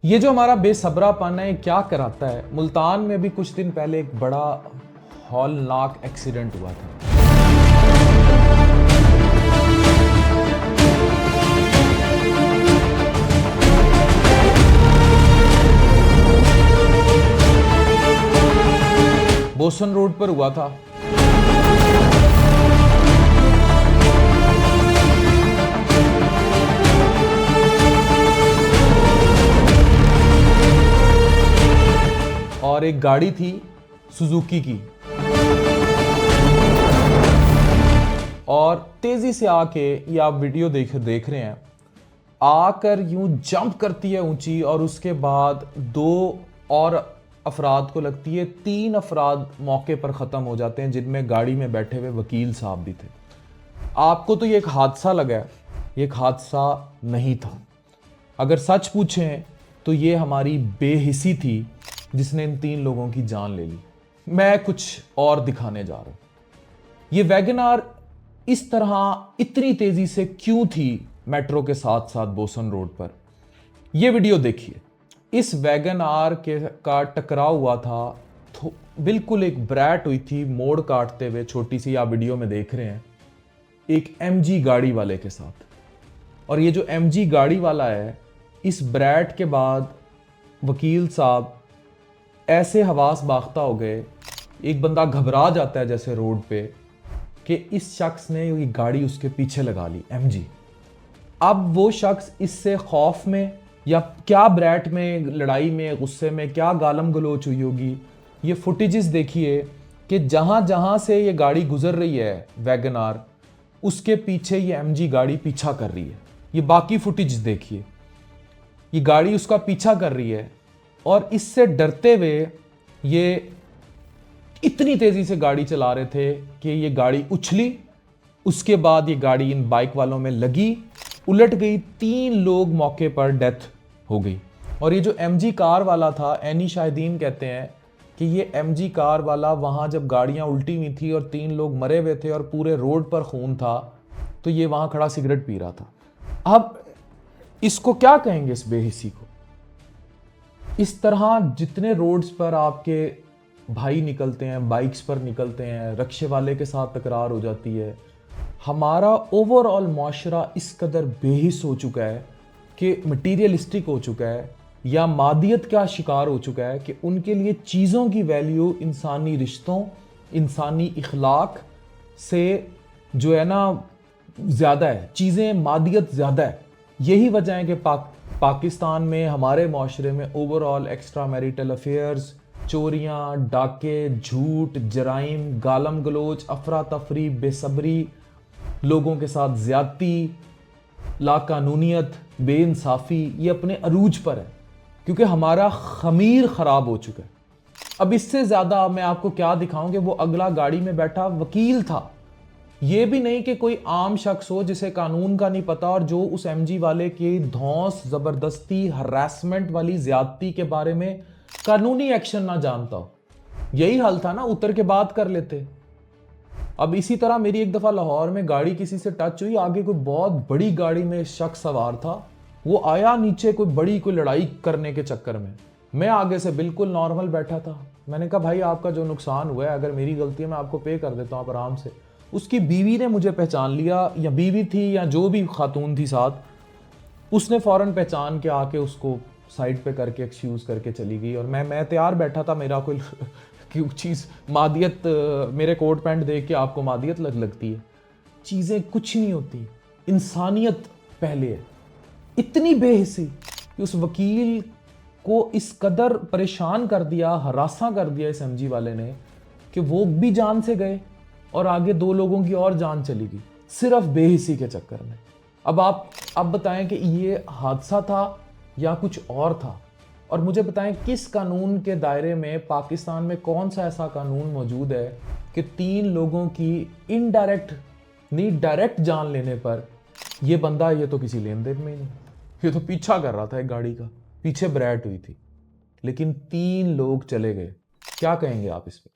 ये जो हमारा बेसब्रापन है क्या कराता है। मुल्तान में भी कुछ दिन पहले एक बड़ा हौलनाक एक्सीडेंट हुआ था। बोसन रोड पर हुआ था। और एक गाड़ी थी सुजुकी की, और तेजी से आके, ये आप वीडियो देख रहे हैं, आकर यूं जंप करती है ऊंची, और उसके बाद दो और अफराद को लगती है। 3 अफराद मौके पर ख़त्म हो जाते हैं, जिनमें गाड़ी में बैठे हुए वकील साहब भी थे। आपको तो ये एक हादसा लगा है, ये एक हादसा नहीं था। अगर सच पूछें तो ये हमारी बेहिसी थी जिसने इन 3 लोगों की जान ले ली। मैं कुछ और दिखाने जा रहा हूं। ये वैगनार इस तरह इतनी तेजी से क्यों थी मेट्रो के साथ साथ बोसन रोड पर, यह वीडियो देखिए। इस वैगनार का टकराव हुआ था, तो बिल्कुल एक ब्रैट हुई थी मोड़ काटते हुए, छोटी सी आप वीडियो में देख रहे हैं, एक एमजी गाड़ी वाले के साथ। और ये जो एमजी गाड़ी वाला है, इस ब्रैट के बाद वकील साहब ऐसे हवास बाख्ता हो गए, एक बंदा घबरा जाता है जैसे रोड पे, कि इस शख्स ने ये गाड़ी उसके पीछे लगा ली, एमजी। अब वो शख्स इससे खौफ में या क्या ब्रैट में लड़ाई में गुस्से में क्या गालम गलोच हुई होगी। ये फुटेजेस देखिए कि जहां जहां से ये गाड़ी गुजर रही है वैगनार, उसके पीछे ये एमजी गाड़ी पीछा कर रही है। ये बाकी फुटेज देखिए, ये गाड़ी उसका पीछा कर रही है, और इससे डरते हुए ये इतनी तेजी से गाड़ी चला रहे थे कि ये गाड़ी उछली। उसके बाद ये गाड़ी इन बाइक वालों में लगी, उलट गई, 3 लोग मौके पर डेथ हो गई। और ये जो एमजी कार वाला था, एनी शाहिदीन कहते हैं कि ये एमजी कार वाला वहां जब गाड़ियां उल्टी हुई थी और 3 लोग मरे हुए थे और पूरे रोड पर खून था, तो ये वहां खड़ा सिगरेट पी रहा था। अब इसको क्या कहेंगे, इस बेहिसी को? इस तरह जितने रोड्स पर आपके भाई निकलते हैं, बाइक्स पर निकलते हैं, रक्शे वाले के साथ तकरार हो जाती है। हमारा ओवरऑल माशरा इस कदर बेहिस हो चुका है कि मटीरियलिस्टिक हो चुका है, या मादियत का शिकार हो चुका है, कि उनके लिए चीज़ों की वैल्यू इंसानी रिश्तों, इंसानी इखलाक से जो है ना ज़्यादा है। चीज़ें मादियत ज़्यादा है। यही वजह है कि पाकिस्तान में, हमारे माशरे में ओवरऑल एक्स्ट्रा मैरिटल अफेयर्स, चोरियां, डाके, झूठ, जराइम, गालम गलोच, अफरा तफरी, बेसब्री, लोगों के साथ ज्यादती, लाकानूनियत, बेइंसाफ़ी, ये अपने अरूज पर है, क्योंकि हमारा खमीर ख़राब हो चुका है। अब इससे ज़्यादा मैं आपको क्या दिखाऊं कि वो अगला गाड़ी में बैठा वकील था। ये भी नहीं कि कोई आम शख्स हो जिसे कानून का नहीं पता, और जो उस एमजी वाले की धौंस, ज़बरदस्ती, हरासमेंट वाली ज़्यादती के बारे में कानूनी एक्शन ना जानता हो। यही हल था ना, उतर के बात कर लेते। अब इसी तरह मेरी एक दफ़ा लाहौर में गाड़ी किसी से टच हुई, आगे कोई बहुत बड़ी गाड़ी में शख्स सवार था, वो आया नीचे कोई लड़ाई करने के चक्कर में। मैं आगे से बिल्कुल नॉर्मल बैठा था। मैंने कहा भाई आपका जो नुकसान हुआ है, अगर मेरी गलती है मैं आपको पे कर देता हूँ, आप आराम से। उसकी बीवी ने मुझे पहचान लिया, या बीवी थी या जो भी खातून थी साथ, उसने फ़ौरन पहचान के आके उसको साइड पे करके एक्सक्यूज़ करके चली गई। और मैं तैयार बैठा था, मेरा कोई चीज़ मादियत, मेरे कोट पैंट देख के आपको मादियत लगती है। चीज़ें कुछ नहीं होती, इंसानियत पहले है। इतनी बेहिसी कि उस वकील को इस कदर परेशान कर दिया, हरासा कर दिया इस एमजी वाले ने, कि वो भी जान से गए और आगे 2 लोगों की और जान चली गई, सिर्फ बेहिसी के चक्कर में। अब बताएं कि ये हादसा था या कुछ और था, और मुझे बताएं किस कानून के दायरे में, पाकिस्तान में कौन सा ऐसा कानून मौजूद है कि 3 लोगों की इनडायरेक्ट नहीं डायरेक्ट जान लेने पर ये बंदा, ये तो किसी लेन देन में ही नहीं, ये तो पीछा कर रहा था एक गाड़ी का, पीछे ब्रैट हुई थी, लेकिन 3 लोग चले गए। क्या कहेंगे आप इस पर?